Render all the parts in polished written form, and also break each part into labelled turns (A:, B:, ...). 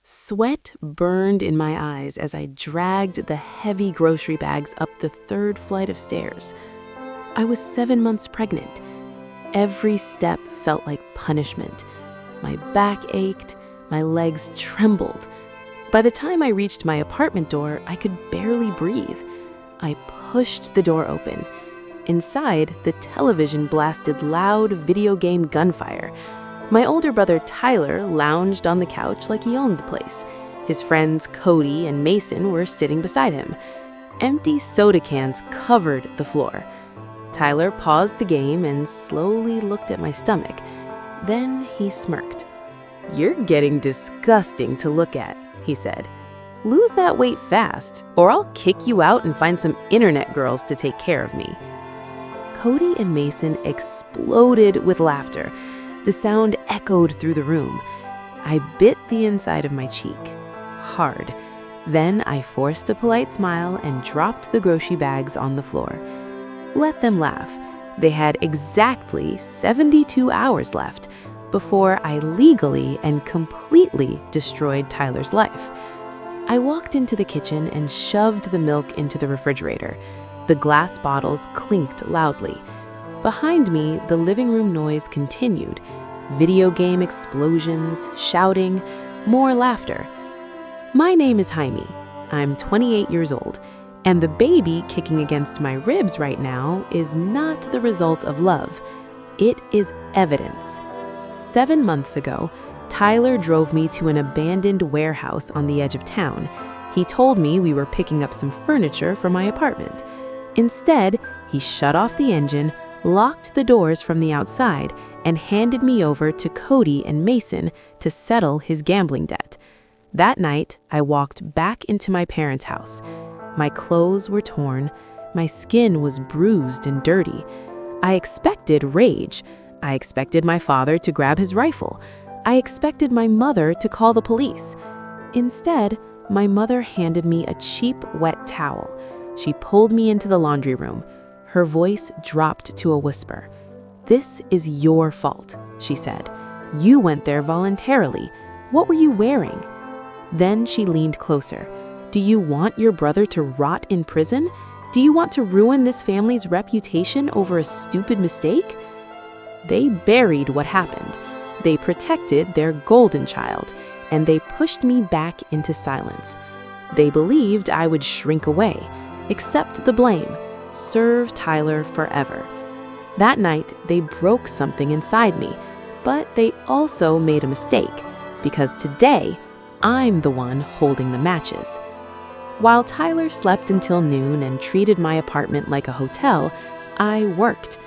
A: Sweat burned in my eyes as I dragged the heavy grocery bags up the third flight of stairs. I was 7 months pregnant. Every step felt like punishment. My back ached, my legs trembled. By the time I reached my apartment door, I could barely breathe. I pushed the door open. Inside, the television blasted loud video game gunfire. My older brother Tyler lounged on the couch like he owned the place. His friends Cody and Mason were sitting beside him. Empty soda cans covered the floor. Tyler paused the game and slowly looked at my stomach. Then he smirked. "You're getting disgusting to look at," he said. "Lose that weight fast, or I'll kick you out and find some internet girls to take care of me." Cody and Mason exploded with laughter. The sound echoed through the room. I bit the inside of my cheek, hard. Then I forced a polite smile and dropped the grocery bags on the floor. Let them laugh. They had exactly 72 hours left before I legally and completely destroyed Tyler's life. I walked into the kitchen and shoved the milk into the refrigerator. The glass bottles clinked loudly. Behind me, the living room noise continued. Video game explosions, shouting, more laughter. My name is Jaime. I'm 28 years old, and the baby kicking against my ribs right now is not the result of love. It is evidence. 7 months ago, Tyler drove me to an abandoned warehouse on the edge of town. He told me we were picking up some furniture for my apartment. Instead, he shut off the engine, locked the doors from the outside, and handed me over to Cody and Mason to settle his gambling debt. That night, I walked back into my parents' house. My clothes were torn. My skin was bruised and dirty. I expected rage. I expected my father to grab his rifle. I expected my mother to call the police. Instead, my mother handed me a cheap, wet towel. She pulled me into the laundry room. Her voice dropped to a whisper. "This is your fault," she said. "You went there voluntarily. What were you wearing?" Then she leaned closer. "Do you want your brother to rot in prison? Do you want to ruin this family's reputation over a stupid mistake?" They buried what happened. They protected their golden child, and they pushed me back into silence. They believed I would shrink away, accept the blame, serve Tyler forever. That night, they broke something inside me, but they also made a mistake, because today, I'm the one holding the matches. While Tyler slept until noon and treated my apartment like a hotel, I worked.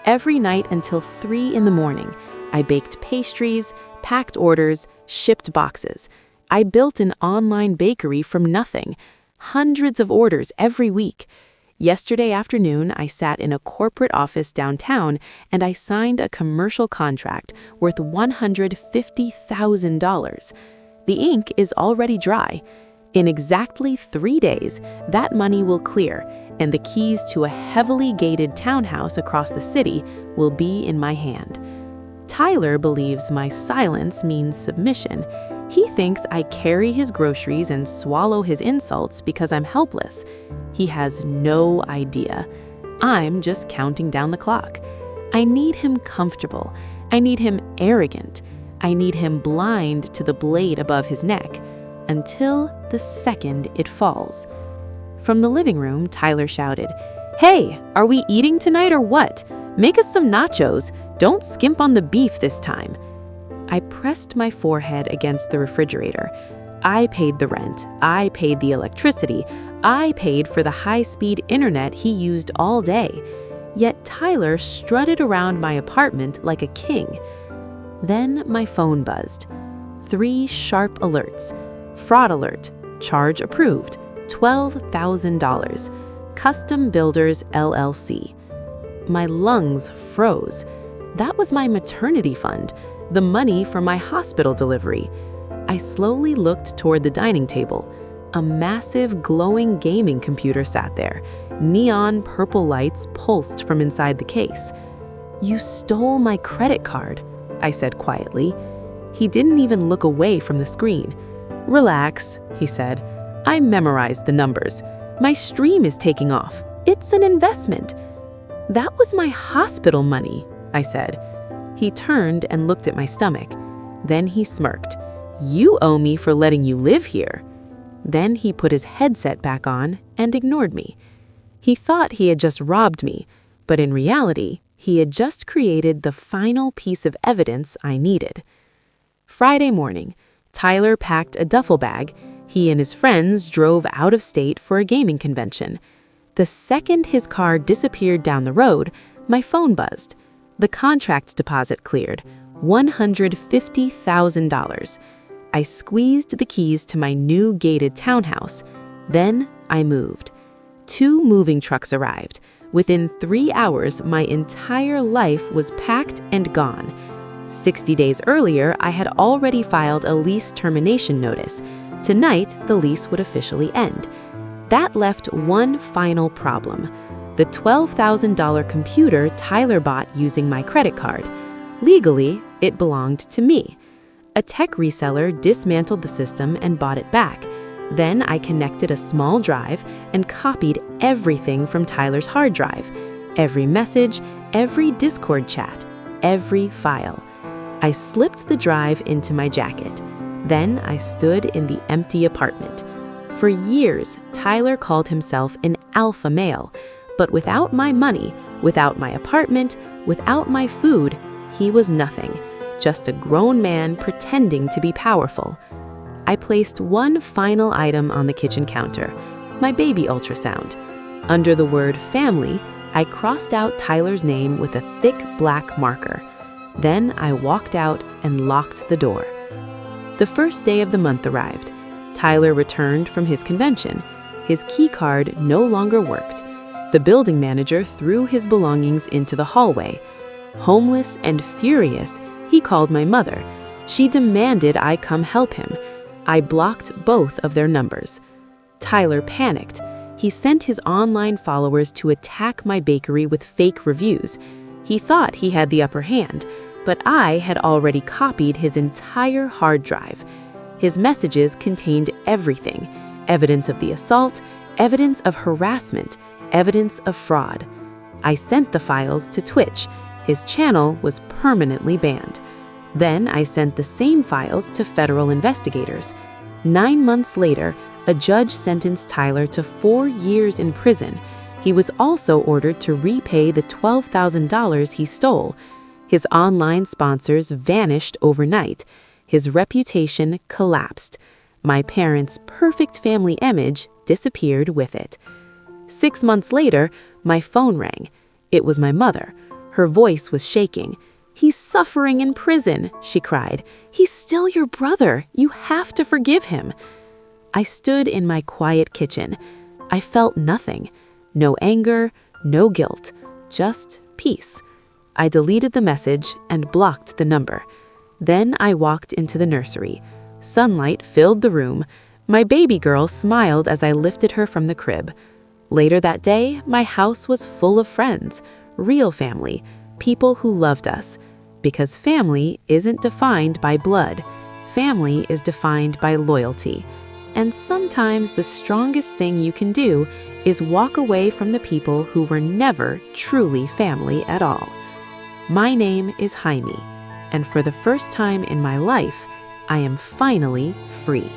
A: Every night until 3 in the morning, I baked pastries, packed orders, shipped boxes. I built an online bakery from nothing, hundreds of orders every week. Yesterday afternoon, I sat in a corporate office downtown and I signed a commercial contract worth $150,000. The ink is already dry. In exactly 3 days, that money will clear, and the keys to a heavily gated townhouse across the city will be in my hand. Tyler believes my silence means submission. He thinks I carry his groceries and swallow his insults because I'm helpless. He has no idea. I'm just counting down the clock. I need him comfortable. I need him arrogant. I need him blind to the blade above his neck, until the second it falls. From the living room, Tyler shouted, "Hey, are we eating tonight or what? Make us some nachos. Don't skimp on the beef this time." I pressed my forehead against the refrigerator. I paid the rent. I paid the electricity. I paid for the high-speed internet he used all day. Yet Tyler strutted around my apartment like a king. Then my phone buzzed. 3 sharp alerts. Fraud alert. Charge approved. $12,000. Custom Builders LLC. My lungs froze. That was my maternity fund, the money for my hospital delivery. I slowly looked toward the dining table. A massive glowing gaming computer sat there. Neon purple lights pulsed from inside the case. "You stole my credit card," I said quietly. He didn't even look away from the screen. "Relax," he said. "I memorized the numbers. My stream is taking off. It's an investment." "That was my hospital money," I said. He turned and looked at my stomach. Then he smirked. "You owe me for letting you live here." Then he put his headset back on and ignored me. He thought he had just robbed me, but in reality, he had just created the final piece of evidence I needed. Friday morning, Tyler packed a duffel bag. He and his friends drove out of state for a gaming convention. The second his car disappeared down the road, my phone buzzed. The contract deposit cleared, $150,000. I squeezed the keys to my new gated townhouse. Then I moved. 2 moving trucks arrived. Within 3 hours, my entire life was packed and gone. 60 days earlier, I had already filed a lease termination notice. Tonight, the lease would officially end. That left one final problem: the $12,000 computer Tyler bought using my credit card. Legally, it belonged to me. A tech reseller dismantled the system and bought it back. Then I connected a small drive and copied everything from Tyler's hard drive. Every message, every Discord chat, every file. I slipped the drive into my jacket. Then I stood in the empty apartment. For years, Tyler called himself an alpha male, but without my money, without my apartment, without my food, he was nothing, just a grown man pretending to be powerful. I placed one final item on the kitchen counter, my baby ultrasound. Under the word family, I crossed out Tyler's name with a thick black marker. Then I walked out and locked the door. The first day of the month arrived. Tyler returned from his convention. His key card no longer worked. The building manager threw his belongings into the hallway. Homeless and furious, he called my mother. She demanded I come help him. I blocked both of their numbers. Tyler panicked. He sent his online followers to attack my bakery with fake reviews. He thought he had the upper hand, but I had already copied his entire hard drive. His messages contained everything: evidence of the assault, evidence of harassment, evidence of fraud. I sent the files to Twitch. His channel was permanently banned. Then I sent the same files to federal investigators. 9 months later, a judge sentenced Tyler to 4 years in prison. He was also ordered to repay the $12,000 he stole. His online sponsors vanished overnight. His reputation collapsed. My parents' perfect family image disappeared with it. 6 months later, my phone rang. It was my mother. Her voice was shaking. "He's suffering in prison," she cried. "He's still your brother. You have to forgive him." I stood in my quiet kitchen. I felt nothing. No anger, no guilt, just peace. I deleted the message and blocked the number. Then I walked into the nursery. Sunlight filled the room. My baby girl smiled as I lifted her from the crib. Later that day, my house was full of friends, real family, people who loved us. Because family isn't defined by blood. Family is defined by loyalty. And sometimes the strongest thing you can do is walk away from the people who were never truly family at all. My name is Jaime, and for the first time in my life, I am finally free.